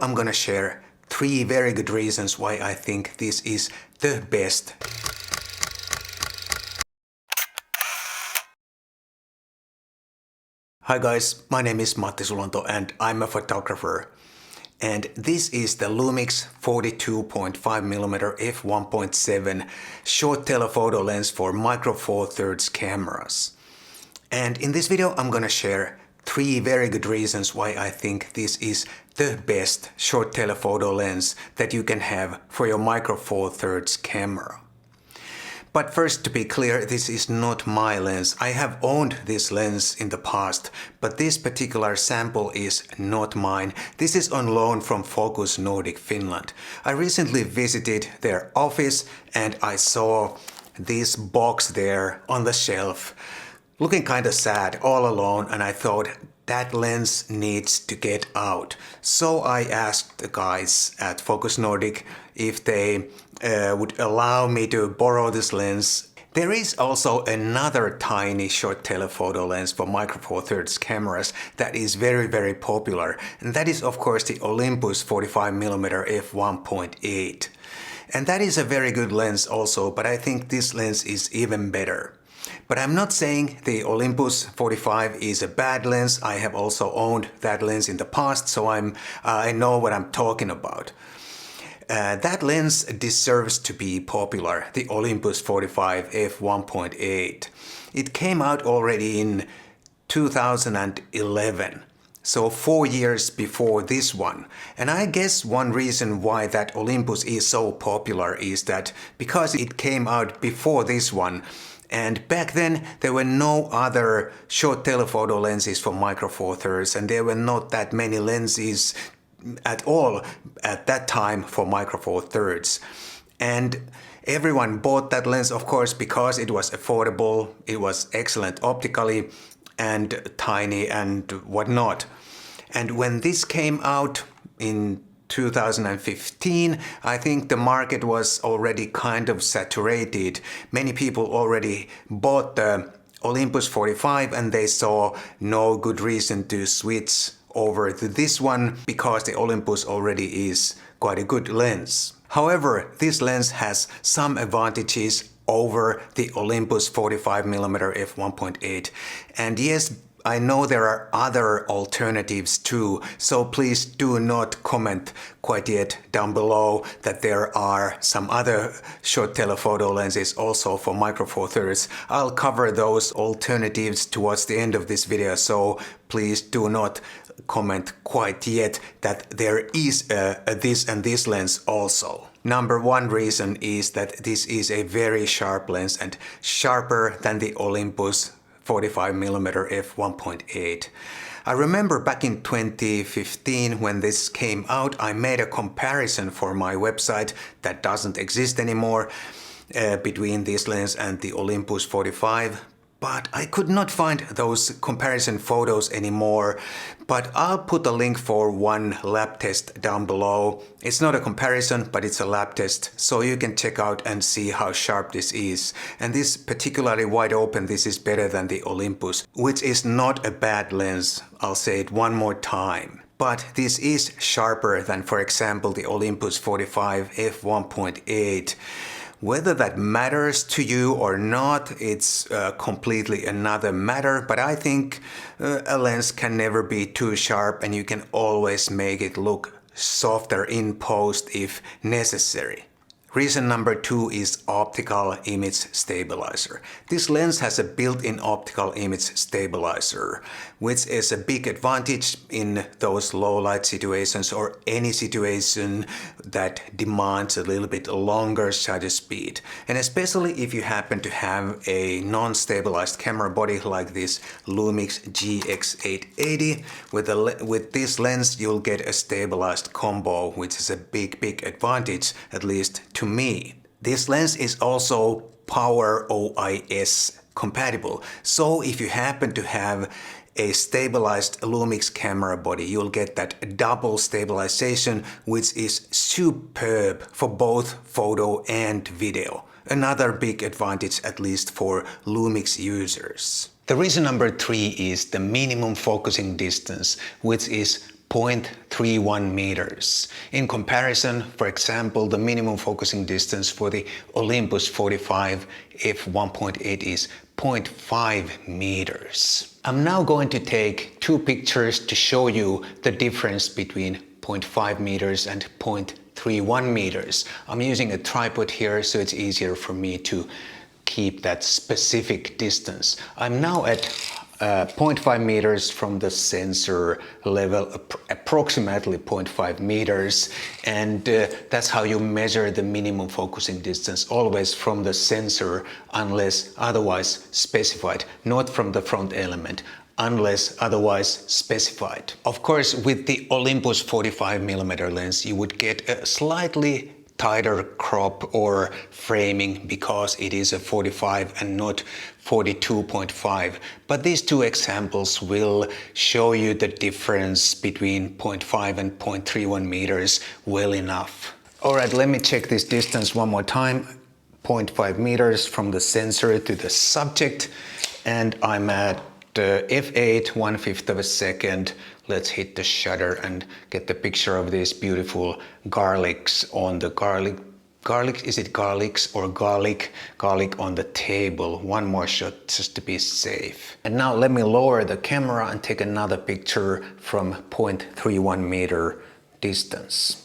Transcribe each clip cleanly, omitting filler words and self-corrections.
I'm gonna share 3 very good reasons why I think this is the best. Hi guys, my name is Matti Sulanto and I'm a photographer. And this is the Lumix 42.5mm f1.7 short telephoto lens for micro four thirds cameras. And in this video I'm gonna share 3 very good reasons why I think this is the best short telephoto lens that you can have for your micro four thirds camera. But first, to be clear, this is not my lens. I have owned this lens in the past, but this particular sample is not mine. This is on loan from Focus Nordic Finland. I recently visited their office and I saw this box there on the shelf, looking kind of sad, all alone, and I thought that lens needs to get out. So I asked the guys at Focus Nordic if they would allow me to borrow this lens. There is also another tiny short telephoto lens for micro four thirds cameras that is very popular, and that is of course the Olympus 45mm f1.8. And that is a very good lens also, but I think this lens is even better. But I'm not saying the Olympus 45 is a bad lens. I have also owned that lens in the past, so I know what I'm talking about. That lens deserves to be popular, the Olympus 45 f1.8. It came out already in 2011. So 4 years before this one. And I guess one reason why that Olympus is so popular is that because it came out before this one, and back then there were no other short telephoto lenses for micro four thirds, and there were not that many lenses at all at that time for micro four thirds. And everyone bought that lens, of course, because it was affordable, it was excellent optically and tiny and whatnot. And when this came out in 2015, I think the market was already kind of saturated. Many people already bought the Olympus 45 and they saw no good reason to switch over to this one because the Olympus already is quite a good lens. However, this lens has some advantages over the Olympus 45mm f1.8. And yes, I know there are other alternatives too, so please do not comment quite yet down below that there are some other short telephoto lenses also for micro four thirds. I'll cover those alternatives towards the end of this video, so please do not comment quite yet that there is this and this lens also. Number 1 reason is that this is a very sharp lens and sharper than the Olympus 45mm f1.8. I remember back in 2015 when this came out, I made a comparison for my website that doesn't exist anymore between this lens and the Olympus 45. But I could not find those comparison photos anymore, but I'll put a link for one lab test down below. It's not a comparison, but it's a lab test, so you can check out and see how sharp this is. And this particularly wide open, this is better than the Olympus, which is not a bad lens. I'll say it one more time. But this is sharper than, for example, the Olympus 45 f1.8. Whether that matters to you or not, it's completely another matter, but I think a lens can never be too sharp and you can always make it look softer in post if necessary. Reason number 2 is optical image stabilizer. This lens has a built-in optical image stabilizer, which is a big advantage in those low light situations or any situation that demands a little bit longer shutter speed. And especially if you happen to have a non-stabilized camera body like this Lumix GX880, with this lens you'll get a stabilized combo, which is a big advantage, at least to me. This lens is also Power OIS compatible, so if you happen to have a stabilized Lumix camera body, you'll get that double stabilization, which is superb for both photo and video. Another big advantage, at least for Lumix users. The reason number 3 is the minimum focusing distance, which is 0.31 meters. In comparison, for example, the minimum focusing distance for the Olympus 45 f1.8 is 0.5 meters. I'm now going to take two pictures to show you the difference between 0.5 meters and 0.31 meters. I'm using a tripod here, so it's easier for me to keep that specific distance. I'm now at 0.5 meters from the sensor level, approximately 0.5 meters, and that's how you measure the minimum focusing distance, always from the sensor unless otherwise specified, not from the front element unless otherwise specified. Of course, with the Olympus 45mm lens, you would get a slightly tighter crop or framing because it is a 45 and not 42.5. But these two examples will show you the difference between 0.5 and 0.31 meters well enough. Alright, let me check this distance one more time. 0.5 meters from the sensor to the subject, and I'm at f8 1/5 of a second. Let's hit the shutter and get the picture of these beautiful garlics on the garlic, is it garlics or garlic on the table. One more shot just to be safe. And now let me lower the camera and take another picture from 0.31 meter distance.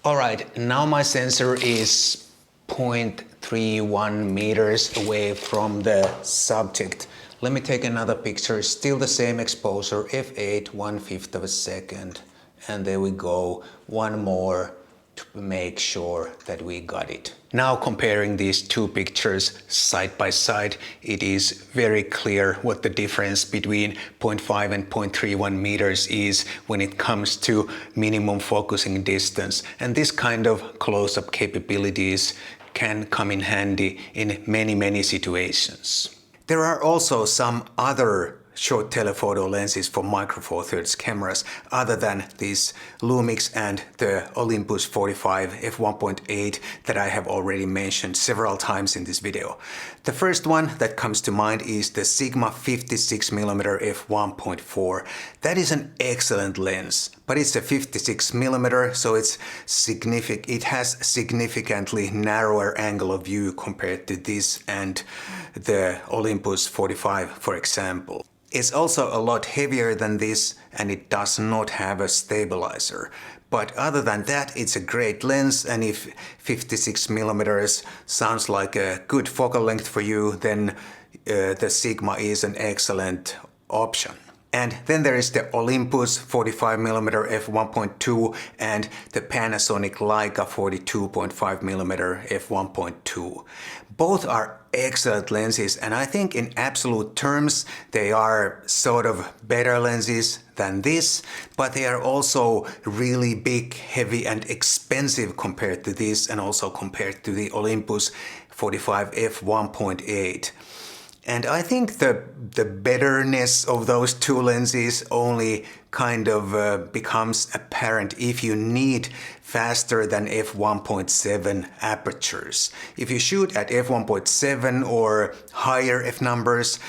Alright, now my sensor is 0.31 meters away from the subject. Let me take another picture, still the same exposure, f8 1/5 of a second, and there we go, one more to make sure that we got it. Now comparing these two pictures side by side, it is very clear what the difference between 0.5 and 0.31 meters is when it comes to minimum focusing distance, and this kind of close-up capabilities can come in handy in many situations. There are also some other short telephoto lenses for Micro Four Thirds cameras other than these Lumix and the Olympus 45 f1.8 that I have already mentioned several times in this video. The first one that comes to mind is the Sigma 56mm f1.4. That is an excellent lens, but it's a 56mm, so it has significantly narrower angle of view compared to this and the Olympus 45, for example. It's also a lot heavier than this, and it does not have a stabilizer. But other than that, it's a great lens, and if 56mm sounds like a good focal length for you, then the Sigma is an excellent option. And then there is the Olympus 45mm f1.2 and the Panasonic Leica 42.5mm f1.2. Both are excellent lenses, and I think in absolute terms they are sort of better lenses than this, but they are also really big, heavy and expensive compared to this, and also compared to the Olympus 45 f1.8. And I think the betterness of those two lenses only kind of becomes apparent if you need faster than f1.7 apertures. If you shoot at f1.7 or higher f numbers,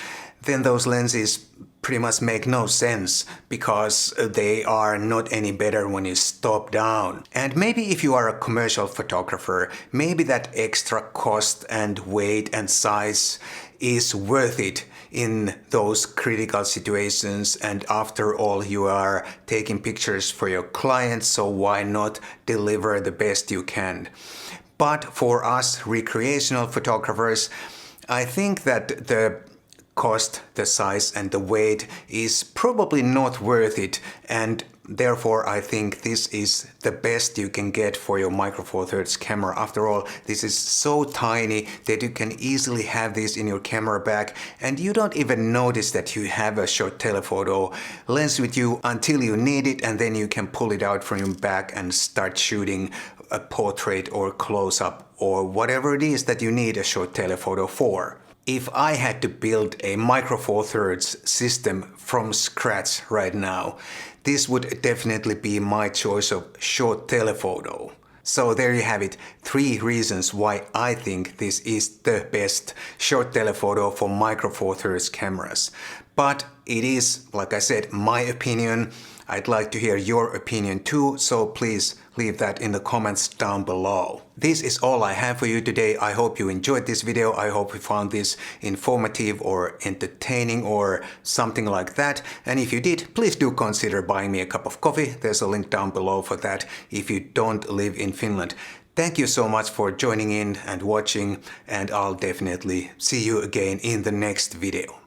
then those lenses pretty much make no sense because they are not any better when you stop down. And maybe if you are a commercial photographer, maybe that extra cost and weight and size is worth it in those critical situations, and after all you are taking pictures for your clients, so why not deliver the best you can. But for us recreational photographers, I think that the cost, the size and the weight is probably not worth it, and therefore I think this is the best you can get for your Micro Four Thirds camera. After all, this is so tiny that you can easily have this in your camera bag, and you don't even notice that you have a short telephoto lens with you until you need it, and then you can pull it out from your bag and start shooting a portrait or close-up or whatever it is that you need a short telephoto for. If I had to build a Micro Four Thirds system from scratch right now, this would definitely be my choice of short telephoto. So there you have it, 3 reasons why I think this is the best short telephoto for Micro Four Thirds cameras. But it is, like I said, my opinion. I'd like to hear your opinion too, so please leave that in the comments down below. This is all I have for you today. I hope you enjoyed this video. I hope you found this informative or entertaining or something like that. And if you did, please do consider buying me a cup of coffee. There's a link down below for that if you don't live in Finland. Thank you so much for joining in and watching, and I'll definitely see you again in the next video.